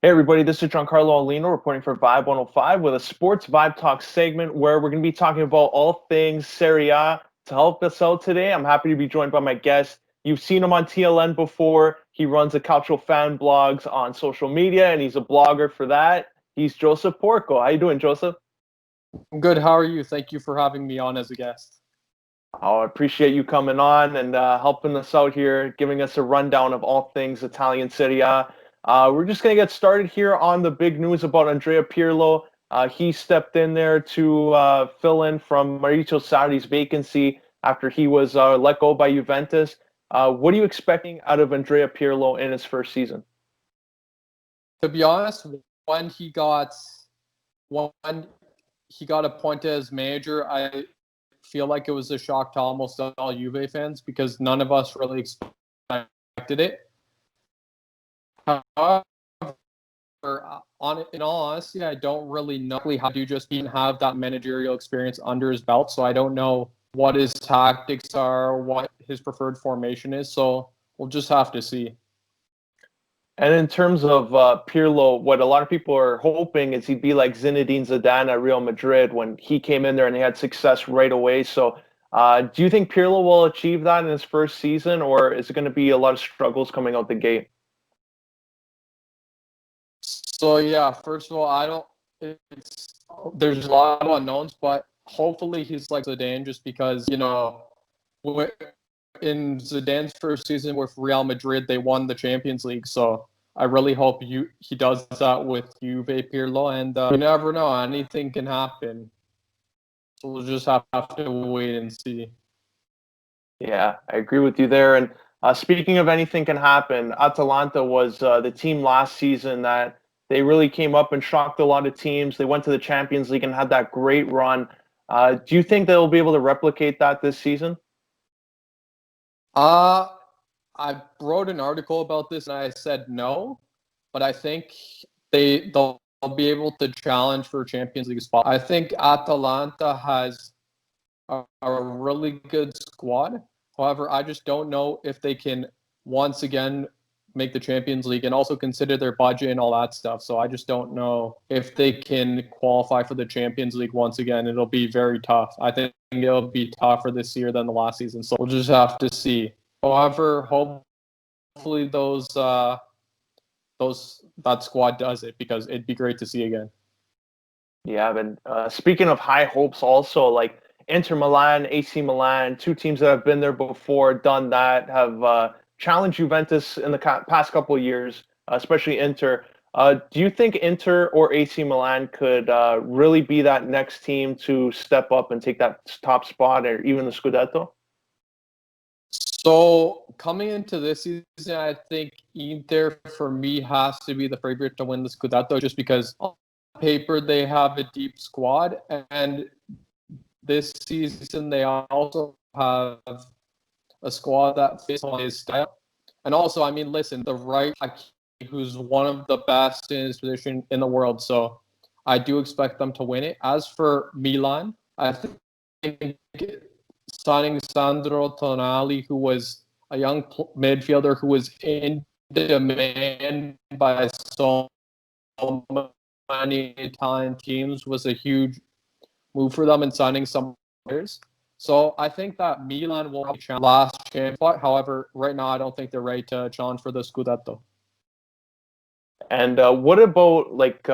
Hey everybody, this is Giancarlo Aulino reporting for Vibe 105 with a Sports Vibe Talks segment where we're going to be talking about all things Serie A. To help us out today, I'm happy to be joined by my guest. You've seen him on TLN before. He runs the CalcioFanBlogs on social media, and he's a blogger for that. He's Joseph Porco. How you doing, Joseph? I'm good. How are you? Thank you for having me on as a guest. Oh, I appreciate you coming on and helping us out here, giving us a rundown of all things Italian Serie A. We're just going to get started here on the big news about Andrea Pirlo. He stepped in there to fill in from Maurizio Sarri's vacancy after he was let go by Juventus. What are you expecting out of Andrea Pirlo in his first season? To be honest, when he got appointed as manager, I feel like it was a shock to almost all Juve fans because none of us really expected it. However, in all honesty, I don't really know how to just even have that managerial experience under his belt, so I don't know what his tactics are, what his preferred formation is, so we'll just have to see. And in terms of Pirlo, what a lot of people are hoping is he'd be like Zinedine Zidane at Real Madrid when he came in there and he had success right away. So do you think Pirlo will achieve that in his first season, or is it going to be a lot of struggles coming out the gate? So yeah, first of all, there's a lot of unknowns, but hopefully he's like Zidane just because, in Zidane's first season with Real Madrid, they won the Champions League. So I really hope he does that with Juve Pirlo, and you never know, anything can happen. So we'll just have to wait and see. Yeah, I agree with you there. And speaking of anything can happen, Atalanta was the team last season that they really came up and shocked a lot of teams. They went to the Champions League and had that great run. Do you think they'll be able to replicate that this season? I wrote an article about this and I said no, but I think they'll be able to challenge for a Champions League spot. I think Atalanta has a really good squad. However, I just don't know if they can once again make the Champions League and also consider their budget and all that stuff. So I just don't know if they can qualify for the Champions League once again. It'll be very tough. I think it'll be tougher this year than the last season. So we'll just have to see. However, hopefully that squad does it because it'd be great to see again. Yeah, but speaking of high hopes, also like Inter Milan, AC Milan, two teams that have been there before, done that, have challenged Juventus in the past couple of years, especially Inter. Do you think Inter or AC Milan could really be that next team to step up and take that top spot or even the Scudetto? So coming into this season, I think Inter for me has to be the favorite to win the Scudetto just because on paper they have a deep squad, and this season they also have a squad that fits on his style. And also, I mean, listen, the right who's one of the best in his position in the world, so I do expect them to win it. As for Milan, I think signing Sandro Tonali, who was a young midfielder who was in demand by so many Italian teams, was a huge move for them in signing some players. So I think that Milan will be last chance. However, right now I don't think they're ready to challenge for the Scudetto. And what about like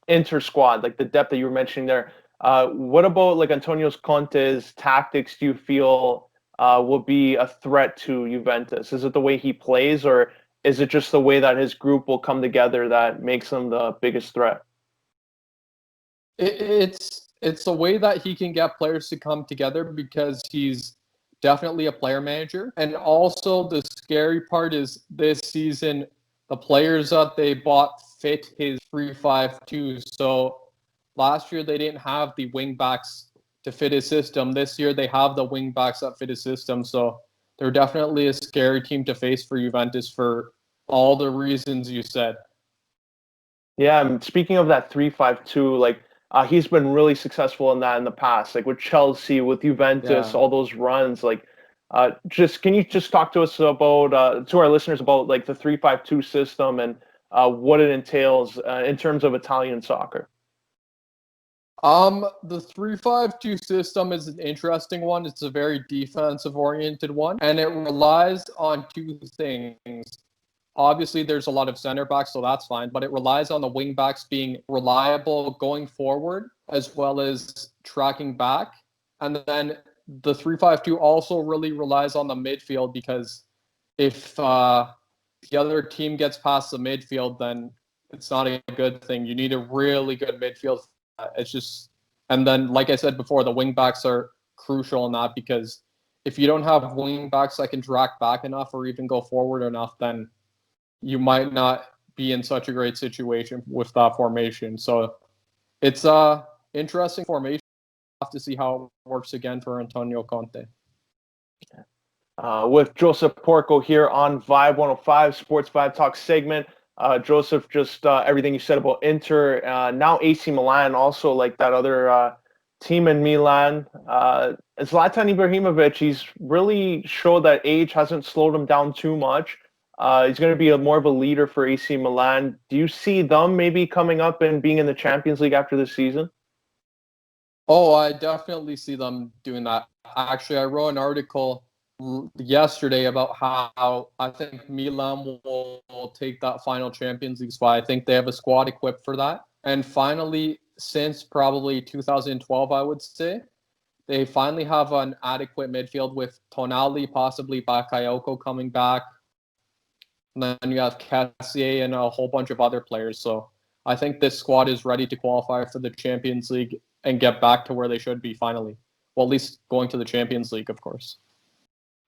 Inter squad, like the depth that you were mentioning there? What about like Antonio Conte's tactics? Do you feel will be a threat to Juventus? Is it the way he plays, or is it just the way that his group will come together that makes him the biggest threat? It's the way that he can get players to come together because he's definitely a player manager. And also the scary part is this season, the players that they bought fit his 3-5-2. So last year they didn't have the wing backs to fit his system. This year they have the wing backs that fit his system. So they're definitely a scary team to face for Juventus for all the reasons you said. Yeah, and speaking of that 3-5-2, like he's been really successful in that in the past, like with Chelsea, with Juventus, Yeah. all those runs. Like, just can you just talk to us about to our listeners about like the 3-5-2 system and what it entails in terms of Italian soccer? The 3-5-2 system is an interesting one. It's a very defensive-oriented one, and it relies on two things. Obviously, there's a lot of center backs, so that's fine, but it relies on the wing backs being reliable going forward as well as tracking back. And then the 3-5-2 also really relies on the midfield, because if the other team gets past the midfield, then it's not a good thing. You need a really good midfield. It's just, and then like I said before, the wing backs are crucial in that, because if you don't have wing backs that can track back enough or even go forward enough, then you might not be in such a great situation with that formation. So it's a interesting formation. We'll have to see how it works again for Antonio Conte. With Joseph Porco here on Vibe 105 Sports Vibe Talk segment. Joseph, just everything you said about Inter, now AC Milan, also like that other team in Milan. Zlatan Ibrahimovic, he's really showed that age hasn't slowed him down too much. He's going to be more of a leader for AC Milan. Do you see them maybe coming up and being in the Champions League after this season? Oh, I definitely see them doing that. Actually, I wrote an article yesterday about how I think Milan will take that final Champions League spot. I think they have a squad equipped for that. And finally, since probably 2012, I would say, they finally have an adequate midfield with Tonali, possibly Bakayoko coming back. And then you have Cassier and a whole bunch of other players. So I think this squad is ready to qualify for the Champions League and get back to where they should be finally. Well, at least going to the Champions League, of course.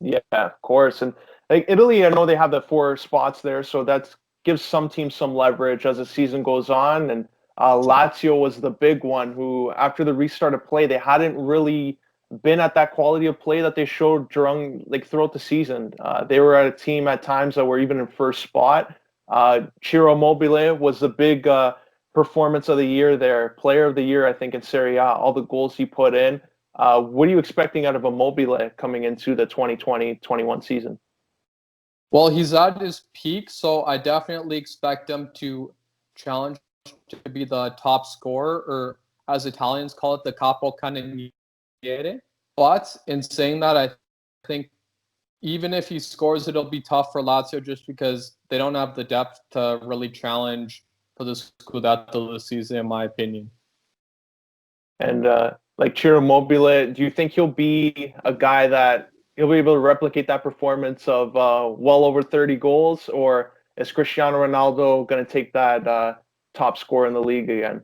Yeah, of course. And like Italy, I know they have the 4 spots there, so that gives some teams some leverage as the season goes on. And Lazio was the big one who, after the restart of play, they hadn't really been at that quality of play that they showed throughout the season. They were at a team at times that were even in first spot. Ciro Immobile was the big performance of the year there, player of the year, I think, in Serie A, all the goals he put in. What are you expecting out of Immobile coming into the 2020-21 season? Well, he's at his peak, so I definitely expect him to challenge to be the top scorer, or as Italians call it, the capo cannoniere. But in saying that, I think even if he scores, it'll be tough for Lazio just because they don't have the depth to really challenge for the Scudetto this season, in my opinion. And like Ciro Immobile, do you think he'll be a guy that he'll be able to replicate that performance of well over 30 goals, or is Cristiano Ronaldo going to take that top score in the league again?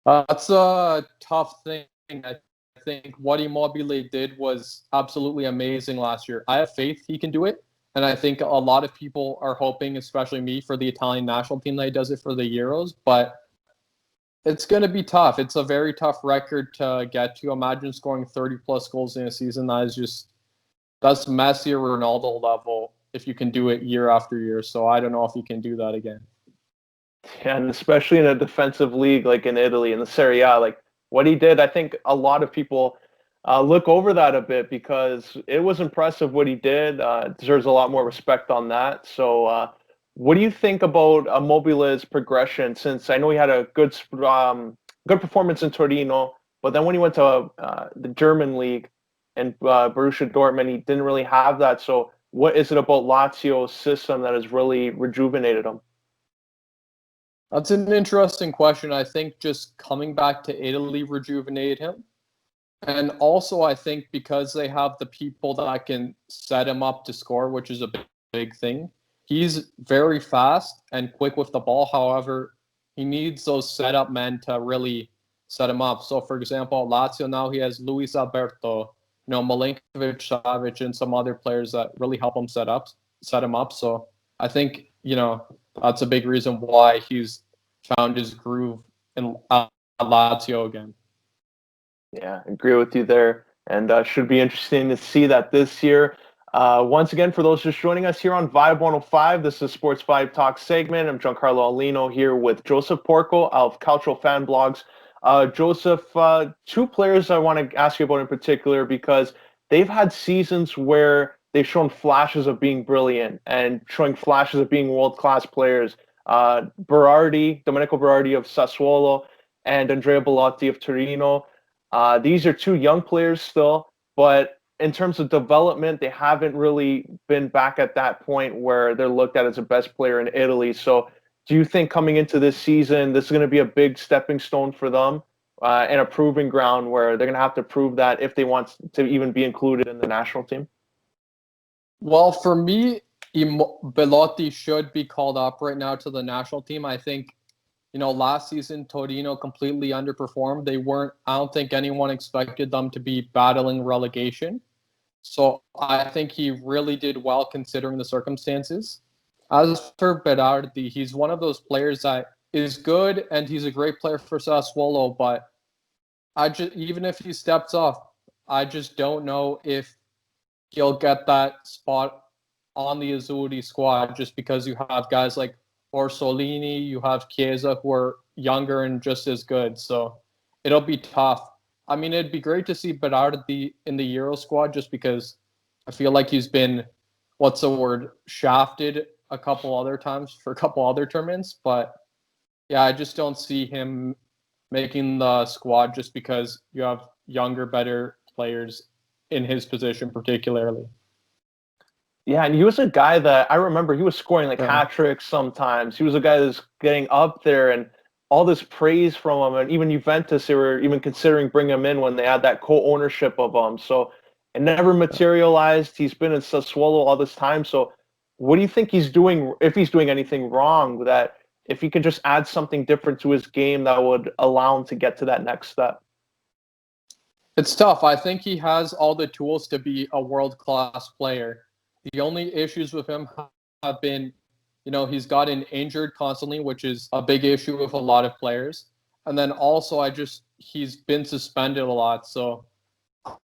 That's a tough thing. I think what Immobile did was absolutely amazing last year. I have faith he can do it, and I think a lot of people are hoping, especially me, for the Italian national team that he does it for the Euros, but it's going to be tough. It's a very tough record to get to. Imagine scoring 30-plus goals in a season. That's Messi or Ronaldo level if you can do it year after year. So I don't know if he can do that again. And especially in a defensive league like in Italy, in the Serie A, like what he did, I think a lot of people look over that a bit because it was impressive what he did. Deserves a lot more respect on that. So what do you think about Immobile's progression? Since I know he had a good performance in Torino, but then when he went to the German league and Borussia Dortmund, he didn't really have that. So what is it about Lazio's system that has really rejuvenated him? That's an interesting question. I think just coming back to Italy rejuvenated him. And also, I think because they have the people that can set him up to score, which is a big thing. He's very fast and quick with the ball. However, he needs those setup men to really set him up. So, for example, Lazio now he has Luis Alberto, Milinkovic-Savic, and some other players that really help him set him up. So, I think that's a big reason why he's found his groove in Lazio again. Yeah, I agree with you there. And should be interesting to see that this year. Once again, for those just joining us here on Vibe 105, this is Sports VIBEtalks segment. I'm Giancarlo Aulino here with Joseph Porco of CalcioFanBlogs. Joseph, 2 players I want to ask you about in particular because they've had seasons where they've shown flashes of being brilliant and showing flashes of being world-class players. Domenico Berardi of Sassuolo and Andrea Pirlo of Torino. These are two young players still, but in terms of development, they haven't really been back at that point where they're looked at as the best player in Italy. So do you think coming into this season, this is going to be a big stepping stone for them and a proving ground where they're going to have to prove that if they want to even be included in the national team? Well, for me, Belotti should be called up right now to the national team. I think, last season Torino completely underperformed. I don't think anyone expected them to be battling relegation. So I think he really did well considering the circumstances. As for Berardi, he's one of those players that is good and he's a great player for Sassuolo, but even if he steps off, I just don't know if he'll get that spot on the Azzurri squad just because you have guys like Orsolini, you have Chiesa who are younger and just as good. So it'll be tough. I mean, it'd be great to see Berardi in the Euro squad just because I feel like he's been, shafted a couple other times for a couple other tournaments. But yeah, I just don't see him making the squad just because you have younger, better players in his position particularly. Yeah, and he was a guy that I remember he was scoring hat tricks sometimes. He was a guy that's getting up there and all this praise from him. And even Juventus, they were even considering bringing him in when they had that co-ownership of him. So it never materialized. He's been in Sassuolo all this time. So what do you think he's doing, if he's doing anything wrong, that if he could just add something different to his game that would allow him to get to that next step? It's tough. I think he has all the tools to be a world-class player. The only issues with him have been, he's gotten injured constantly, which is a big issue with a lot of players. And then also, he's been suspended a lot. So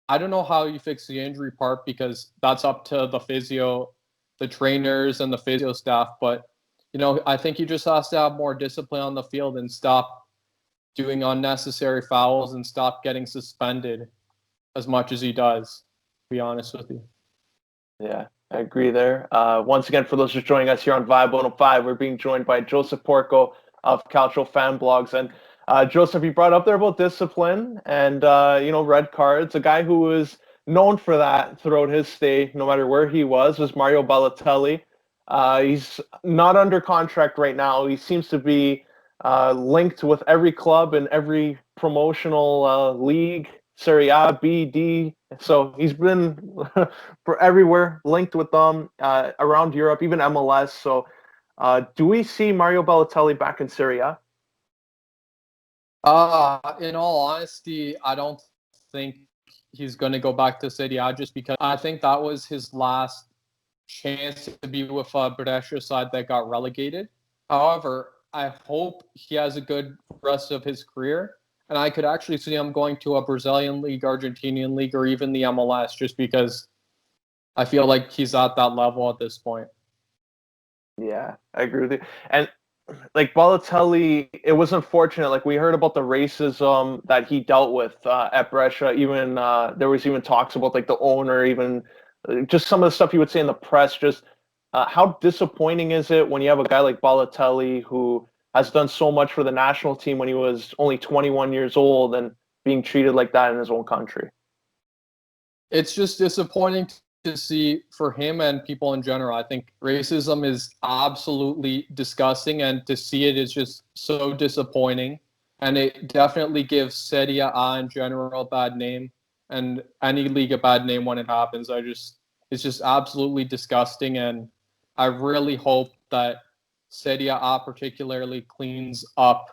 I don't know how you fix the injury part because that's up to the physio, the trainers, and the physio staff. But, I think he just has to have more discipline on the field and stop doing unnecessary fouls and stop getting suspended as much as he does, to be honest with you. Yeah, I agree there. Once again, for those just joining us here on Vibe 105, we're being joined by Joseph Porco of CalcioFanBlogs. And Joseph, you brought up there about discipline and, red cards. A guy who was known for that throughout his stay, no matter where he was Mario Balotelli. He's not under contract right now. He seems to be linked with every club and every promotional league, Serie A, B, D. So he's been for everywhere, linked with them around Europe, even MLS. So do we see Mario Balotelli back in Serie A? In all honesty, I don't think he's going to go back to Serie A just because I think that was his last chance to be with a Brescia side that got relegated. However, I hope he has a good rest of his career. And I could actually see him going to a Brazilian league, Argentinian league, or even the MLS just because I feel like he's at that level at this point. Yeah, I agree with you. And like Balotelli, it was unfortunate. Like we heard about the racism that he dealt with at Brescia. Even there was even talks about like the owner, even just some of the stuff he would say in the press. Just how disappointing is it when you have a guy like Balotelli who has done so much for the national team when he was only 21 years old and being treated like that in his own country? It's just disappointing to see for him and people in general. I think racism is absolutely disgusting, and to see it is just so disappointing. And it definitely gives Serie A in general a bad name, and any league a bad name when it happens. It's just absolutely disgusting, and I really hope that Serie A particularly cleans up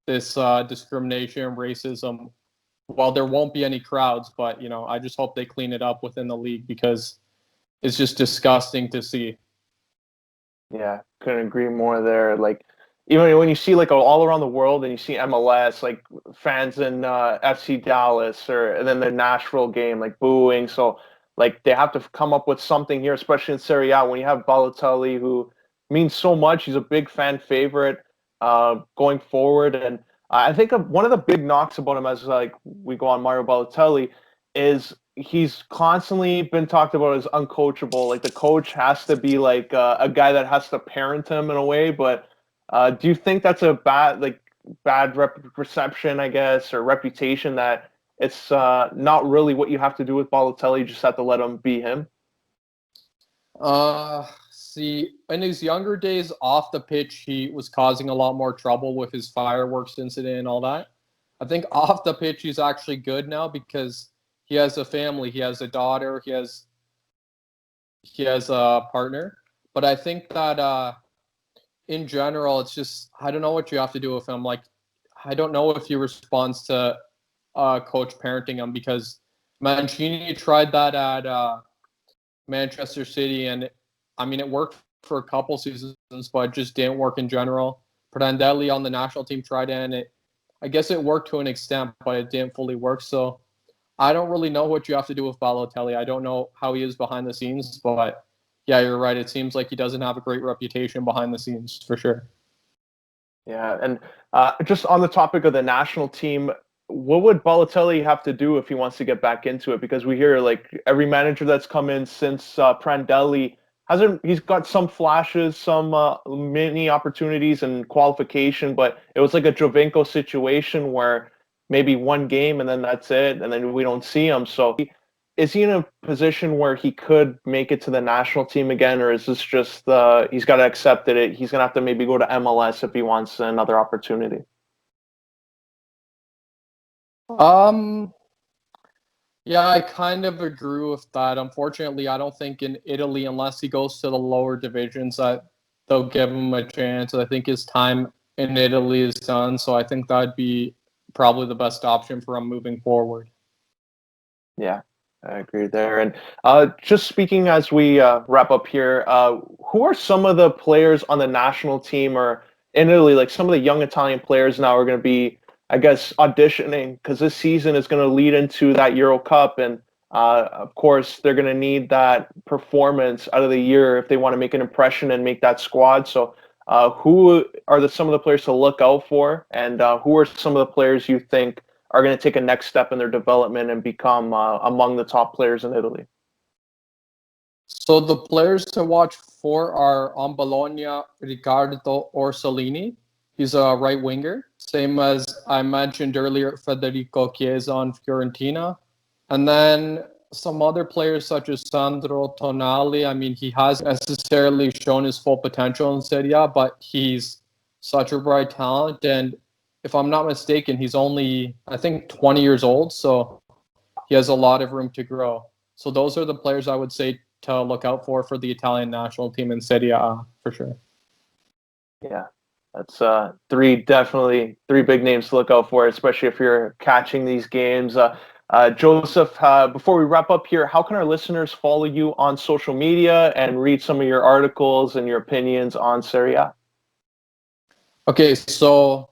this discrimination and racism. Well, there won't be any crowds, but I just hope they clean it up within the league because it's just disgusting to see. Yeah, couldn't agree more there. Like even when you see like all around the world and you see MLS, like fans in FC Dallas and then the Nashville game, like booing. So like they have to come up with something here, especially in Serie A when you have Balotelli, who means so much. He's a big fan favorite going forward. And I think one of the big knocks about him as like we go on Mario Balotelli is he's constantly been talked about as uncoachable. Like the coach has to be like a guy that has to parent him in a way. But do you think that's a bad perception, I guess, or reputation that it's not really what you have to do with Balotelli? You just have to let him be him. See, in his younger days off the pitch, he was causing a lot more trouble with his fireworks incident and all that. I think off the pitch, he's actually good now because he has a family, he has a daughter, he has a partner. But I think that in general, it's just I don't know what you have to do with him. Like, I don't know if he responds to coach parenting him because Mancini tried that at Manchester City, and it worked for a couple seasons, but it just didn't work in general. Prandelli on the national team tried it, and I guess it worked to an extent, but it didn't fully work. So I don't really know what you have to do with Balotelli. I don't know how he is behind the scenes, but yeah, you're right. It seems like he doesn't have a great reputation behind the scenes for sure. Yeah, and just on the topic of the national team, what would Balotelli have to do if he wants to get back into it? Because we hear like every manager that's come in since Prandelli he's got some flashes, some mini opportunities and qualification, but it was like a Jovinko situation where maybe one game and then that's it, and then we don't see him. So is he in a position where he could make it to the national team again, or is this just he's got to accept it? He's going to have to maybe go to MLS if he wants another opportunity. Yeah, I kind of agree with that. Unfortunately, I don't think in Italy, unless he goes to the lower divisions, that they'll give him a chance. I think his time in Italy is done, so I think that'd be probably the best option for him moving forward. Yeah, I agree there. And just speaking as we wrap up here, who are some of the players on the national team or in Italy, like some of the young Italian players now are going to be, I guess, auditioning because this season is going to lead into that Euro Cup. And of course, they're going to need that performance out of the year if they want to make an impression and make that squad. So who are some of the players to look out for? And who are some of the players you think are going to take a next step in their development and become among the top players in Italy? So the players to watch for are on Bologna, Riccardo Orsolini. He's a right winger, same as I mentioned earlier, Federico Chiesa on Fiorentina. And then some other players such as Sandro Tonali. He hasn't necessarily shown his full potential in Serie A, but he's such a bright talent. And if I'm not mistaken, he's only, I think, 20 years old. So he has a lot of room to grow. So those are the players I would say to look out for the Italian national team in Serie A, for sure. Yeah. That's definitely three big names to look out for, especially if you're catching these games. Joseph, before we wrap up here, how can our listeners follow you on social media and read some of your articles and your opinions on Serie A? Okay, so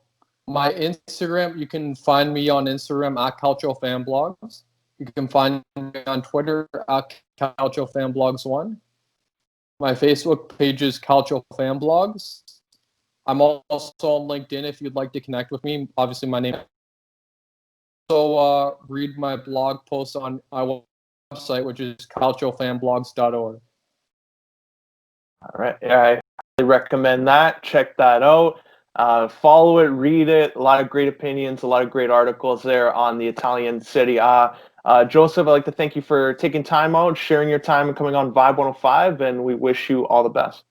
my Instagram, you can find me on Instagram at CalcioFanBlogs. You can find me on Twitter at CalcioFanBlogs1. My Facebook page is CalcioFanBlogs. I'm also on LinkedIn if you'd like to connect with me. Obviously, my name. So read my blog post on my website, which is calciofanblogs.org. All right. Yeah, I highly recommend that. Check that out. Follow it, read it. A lot of great opinions, a lot of great articles there on the Italian Serie A. Joseph, I'd like to thank you for taking time out, sharing your time, and coming on Vibe 105, and we wish you all the best.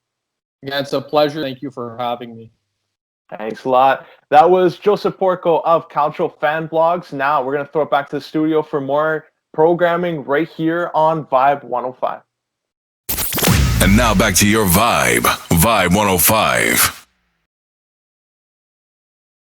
Yeah, it's a pleasure. Thank you for having me. Thanks a lot. That was Joseph Porco of CalcioFanBlogs. Now we're going to throw it back to the studio for more programming right here on Vibe 105. And now back to your Vibe 105.